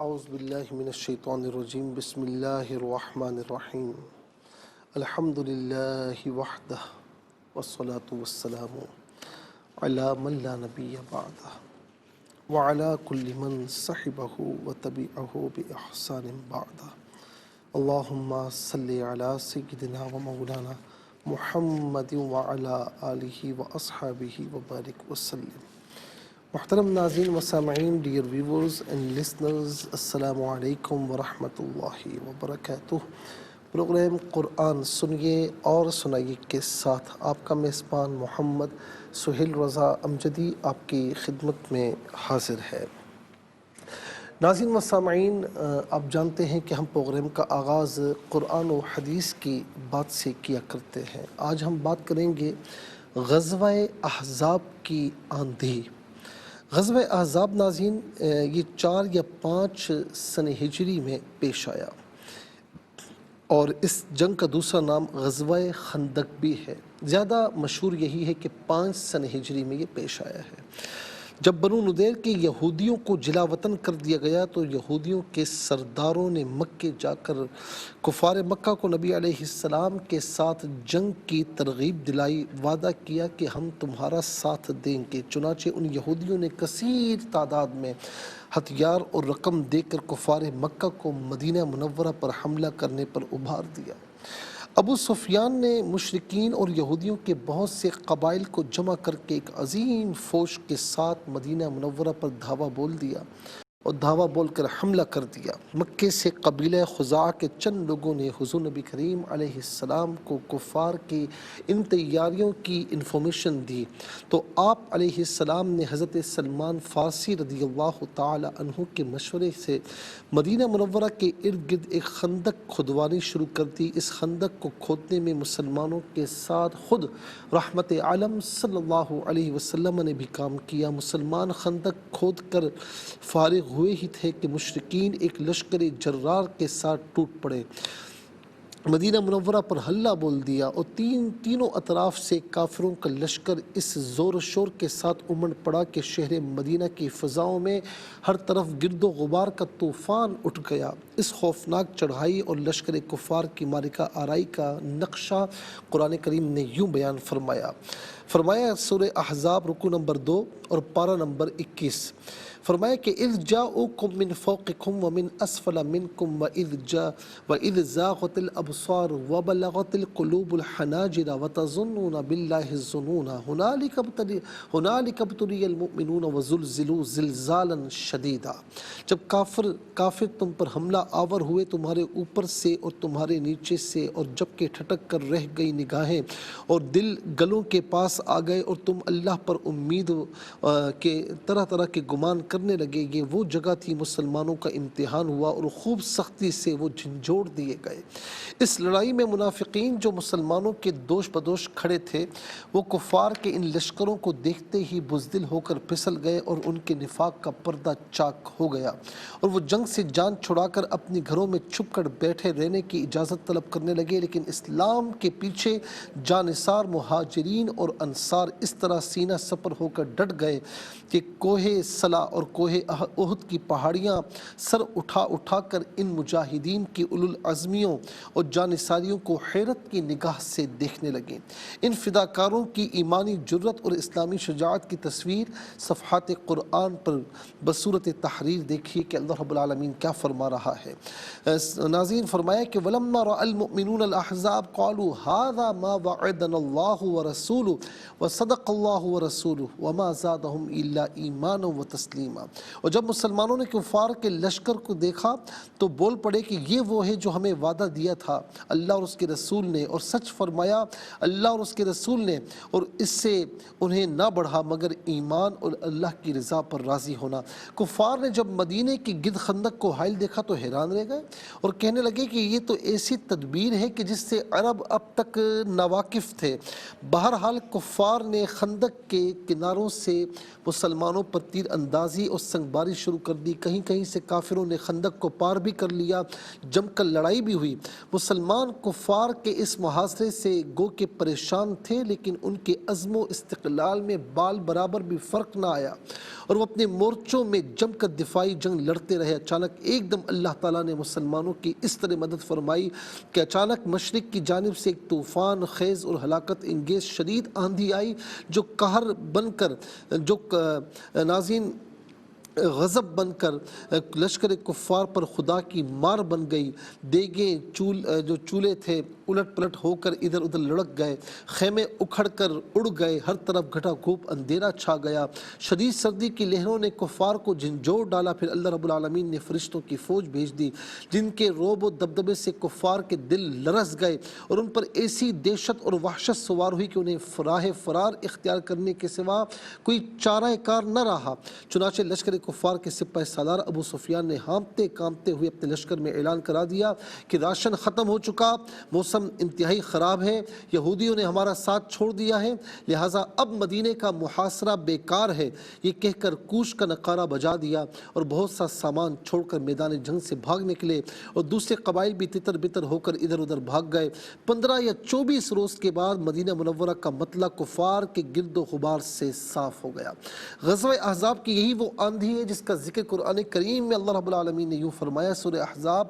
اعوذ باللہ من الشیطان الرجیم بسم اللہ الرحمن الرحیم الحمد للہ وحدہ والصلاة والسلام علی من لا نبی بعدہ وعلی کل من صحبہ وتبعہ بإحسان بعدہ اللہم صلی علی سیدنا و مولانا محمد وعلی آلہ واصحابہ وبارک وسلم۔ محترم ناظرین و سامعین، ڈیئر ویورز اینڈ لسنرز، السلام علیکم ورحمۃ اللہ وبرکاتہ۔ پروگرام قرآن سنیے اور سنائیے کے ساتھ آپ کا میزبان محمد سہیل رضا امجدی آپ کی خدمت میں حاضر ہے۔ ناظرین و سامعین، آپ جانتے ہیں کہ ہم پروگرام کا آغاز قرآن و حدیث کی بات سے کیا کرتے ہیں۔ آج ہم بات کریں گے غزوہ احزاب کی آندھی۔ غزوہ احزاب ناظرین یہ 4 یا 5 سن ہجری میں پیش آیا اور اس جنگ کا دوسرا نام غزوہ خندق بھی ہے۔ زیادہ مشہور یہی ہے کہ 5 سن ہجری میں یہ پیش آیا ہے۔ جب بنو نضیر کے یہودیوں کو جلا وطن کر دیا گیا تو یہودیوں کے سرداروں نے مکے جا کر کفار مکہ کو نبی علیہ السلام کے ساتھ جنگ کی ترغیب دلائی، وعدہ کیا کہ ہم تمہارا ساتھ دیں گے۔ چنانچہ ان یہودیوں نے کثیر تعداد میں ہتھیار اور رقم دے کر کفار مکہ کو مدینہ منورہ پر حملہ کرنے پر ابھار دیا۔ ابو سفیان نے مشرکین اور یہودیوں کے بہت سے قبائل کو جمع کر کے ایک عظیم فوج کے ساتھ مدینہ منورہ پر دھاوا بول دیا اور دھاوا بول کر حملہ کر دیا۔ مکے سے قبیلہ خزاعہ کے چند لوگوں نے حضور نبی کریم علیہ السلام کو کفار کی ان تیاریوں کی انفارمیشن دی تو آپ علیہ السلام نے حضرت سلمان فارسی رضی اللہ تعالی عنہ کے مشورے سے مدینہ منورہ کے ارد گرد ایک خندق کھودوانی شروع کر دی۔ اس خندق کو کھودنے میں مسلمانوں کے ساتھ خود رحمت عالم صلی اللہ علیہ وسلم نے بھی کام کیا۔ مسلمان خندق کھود کر فارغ ہوئے ہی تھے کہ مشرکین ایک لشکر جرار کے ساتھ ٹوٹ پڑے، مدینہ منورہ پر حلہ بول دیا اور تینوں اطراف سے کافروں کا لشکر اس زور و شور کے ساتھ امڑ پڑا کہ شہر مدینہ کی فضاؤں میں ہر طرف گرد و غبار کا طوفان اٹھ گیا۔ اس خوفناک چڑھائی اور لشکر کفار کی معرکہ آرائی کا نقشہ قرآن کریم نے یوں بیان فرمایا سورہ احزاب رکوع نمبر 2 اور پارہ نمبر 21۔ فرمایا کہ اذ جاؤکم من فوقکم ومن اسفل منکم واذ زاغت الابصار وبلغت القلوب الحناجر وتظنون باللہ الظنون ہنالک ابتلی المؤمنون وزلزلوا زلزالا شدیدا۔ جب کافر تم پر حملہ آور ہوئے تمہارے اوپر سے اور تمہارے نیچے سے، اور جب کہ ٹھٹک کر رہ گئی نگاہیں اور دل گلوں کے پاس آ گئے اور تم اللہ پر امید کے طرح طرح کے گمان کرنے لگے، یہ وہ جگہ تھی مسلمانوں کا امتحان ہوا اور خوب سختی سے وہ جھنجھوڑ دیے گئے۔ اس لڑائی میں منافقین جو مسلمانوں کے دوش بدوش کھڑے تھے وہ کفار کے ان لشکروں کو دیکھتے ہی بزدل ہو کر پھسل گئے اور ان کے نفاق کا پردہ چاک ہو گیا اور وہ جنگ سے جان چھڑا کر اپنی گھروں میں چھپ کر بیٹھے رہنے کی اجازت طلب کرنے لگے۔ لیکن اسلام کے پیچھے جانثار مہاجرین اور انصار اس طرح سینہ سپر ہو کر ڈٹ گئے کہ کوہ صلا اور کوہ احد کی پہاڑیاں سر اٹھا اٹھا کر ان مجاہدین کی اولوالعزمیوں اور جانثاریوں کو حیرت کی نگاہ سے دیکھنے لگیں۔ ان فداکاروں کی ایمانی جرت اور اسلامی شجاعت کی تصویر صفحات قرآن پر بصورت تحریر دیکھیے کہ اللہ رب العالمین کیا فرما رہا ہے۔ ناظرین، فرمایا کہ وَلَمَّا رَأَى الْمُؤْمِنُونَ الْأَحْزَابَ قَالُوا هَذَا مَا وَعَدَنَا اللَّهُ وَرَسُولُهُ وَصَدَقَ اللَّهُ وَرَسُولُهُ وَمَا زَادَهُمْ إِلَّا إِيمَانًا وَتَسْلِيمًا۔ اور جب مسلمانوں نے کفار کے لشکر کو دیکھا تو بول پڑے کہ یہ وہ ہے جو ہمیں وعدہ دیا تھا اللہ اور اس کے رسول نے، اور سچ فرمایا اللہ اور اس کے رسول نے، اور اس سے انہیں نہ بڑھا مگر ایمان اور اللہ کی رضا پر راضی ہونا۔ کفار نے جب مدینے کی گرد خندق کو حائل دیکھا تو حیران رہ گئے اور کہنے لگے کہ یہ تو ایسی تدبیر ہے کہ جس سے عرب اب تک ناواقف تھے۔ بہرحال کفار نے خندق کے کناروں سے مسلمانوں پر تیر اندازی اور سنگباری شروع کر دی۔ کہیں کہیں سے کافروں نے خندق کو پار بھی کر لیا، جم کر لڑائی بھی ہوئی۔ مسلمان کفار کے اس محاصرے سے گو کہ پریشان تھے، لیکن ان کے عزم و استقلال میں بال برابر بھی فرق نہ آیا اور وہ اپنے مورچوں میں جم کر دفاعی جنگ لڑتے رہے۔ اچانک ایک دم اللہ تعالیٰ نے مسلمانوں کی اس طرح مدد فرمائی کہ اچانک مشرق کی جانب سے ایک طوفان خیز اور ہلاکت انگیز شدید آندھی آئی، جو قہر بن کر ناظرین غضب بن کر لشکر کفار پر خدا کی مار بن گئی۔ دیگیں جو چولہے تھے الٹ پلٹ ہو کر ادھر ادھر لڑک گئے، خیمے اکھڑ کر اڑ گئے، ہر طرف گھٹا گھوپ اندھیرا چھا گیا، شدید سردی کی لہروں نے کفار کو جھنجھوڑ ڈالا۔ پھر اللہ رب العالمین نے فرشتوں کی فوج بھیج دی، جن کے روب و دبدبے سے کفار کے دل لرز گئے اور ان پر ایسی دہشت اور وحشت سوار ہوئی کہ انہیں راہ فرار اختیار کرنے کے سوا کوئی چارہ کار نہ رہا۔ چنانچہ لشکر کفار کے سپہ سالار ابو سفیان نے ہانپتے کانپتے ہوئے اپنے لشکر میں اعلان کرا دیا کہ راشن ختم ہو چکا، موسم انتہائی خراب ہے، یہودیوں نے ہمارا ساتھ چھوڑ دیا ہے، لہٰذا اب مدینے کا محاصرہ بیکار ہے۔ یہ کہہ کر کوش کا نقارہ بجا دیا اور بہت سا سامان چھوڑ کر میدان جنگ سے بھاگ نکلے اور دوسرے قبائل بھی تتر بتر ہو کر ادھر ادھر بھاگ گئے۔ 15 یا 24 روز کے بعد مدینہ منورہ کا مطلع کفار کے گرد و غبار سے صاف ہو گیا۔ غزوہ احزاب کی یہی وہ آندھی ہے جس کا ذکر قرآن کریم میں اللہ رب العالمین نے یوں فرمایا۔ سورہ احزاب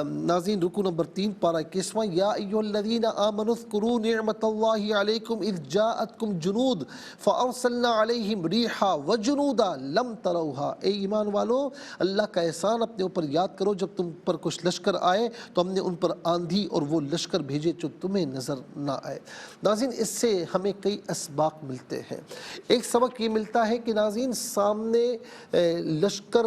ناظرین رکوع نمبر 3 پارہ 21، یا ایھا الذین آمنوا اذکروا نعمت اللہ علیکم اذ جاءتکم جنود فارسلنا علیہم ریحا وجنودا لم تروہا۔ اے ایمان والو، اللہ کا احسان اپنے اوپر یاد کرو، جب تم پر کچھ لشکر آئے تو ہم نے ان پر آندھی اور وہ لشکر بھیجے جو تمہیں نظر نہ آئے۔ ناظرین اس سے ہمیں کئی اسباق ملتے ہیں۔ ایک سبق یہ ملتا ہے کہ ناظرین سامنے لشکر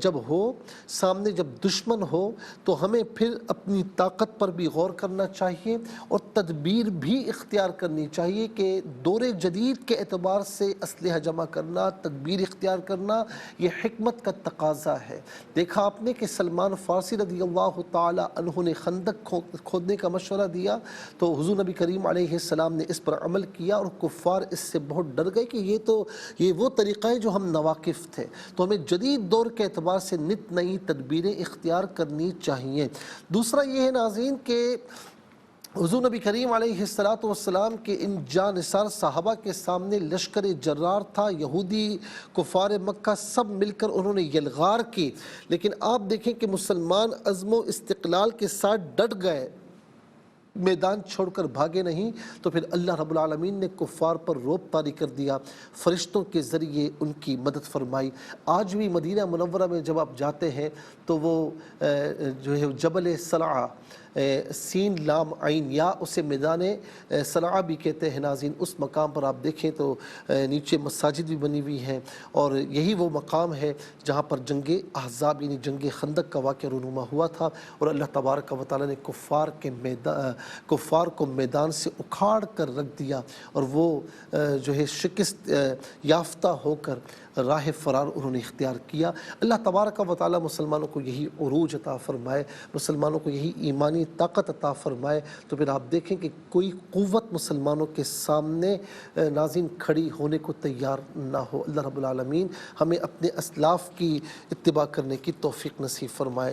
جب ہو، سامنے جب دشمن ہو، تو ہمیں پھر اپنی طاقت پر بھی غور کرنا چاہیے اور تدبیر بھی اختیار کرنی چاہیے کہ دور جدید کے اعتبار سے اسلحہ جمع کرنا، تدبیر اختیار کرنا، یہ حکمت کا تقاضا ہے۔ دیکھا آپ نے کہ سلمان فارسی رضی اللہ تعالی عنہ نے خندق کھودنے کا مشورہ دیا تو حضور نبی کریم علیہ السلام نے اس پر عمل کیا اور کفار اس سے بہت ڈر گئے کہ یہ وہ طریقہ ہے جو ہم ناواقف تھے۔ تو ہمیں جدید دور کے اعتبار سے نت نئی تدبیریں اختیار کرنی چاہیے۔ دوسرا یہ ہے ناظرین کہ حضور نبی کریم علیہ السلام کے ان جانثار صحابہ کے سامنے لشکر جرار تھا، یہودی کفار مکہ سب مل کر انہوں نے یلغار کی، لیکن آپ دیکھیں کہ مسلمان عزم و استقلال کے ساتھ ڈٹ گئے، میدان چھوڑ کر بھاگے نہیں۔ تو پھر اللہ رب العالمین نے کفار پر رعب طاری کر دیا، فرشتوں کے ذریعے ان کی مدد فرمائی۔ آج بھی مدینہ منورہ میں جب آپ جاتے ہیں تو وہ جو ہے جبل صلعہ، سین لام عین، یا اسے میدان صلعہ بھی کہتے ہیں ناظرین، اس مقام پر آپ دیکھیں تو نیچے مساجد بھی بنی ہوئی ہیں، اور یہی وہ مقام ہے جہاں پر جنگ احزاب یعنی جنگ خندق کا واقعہ رونما ہوا تھا، اور اللہ تبارک و تعالیٰ نے کفار کو میدان سے اکھاڑ کر رکھ دیا، اور وہ جو ہے شکست یافتہ ہو کر راہ فرار انہوں نے اختیار کیا۔ اللہ تبارک و تعالیٰ مسلمانوں کو یہی عروج عطا فرمائے، مسلمانوں کو یہی ایمانی طاقت عطا فرمائے۔ تو پھر آپ دیکھیں کہ کوئی قوت مسلمانوں کے سامنے ناظرین کھڑی ہونے کو تیار نہ ہو۔ اللہ رب العالمین ہمیں اپنے اسلاف کی اتباع کرنے کی توفیق نصیب فرمائے۔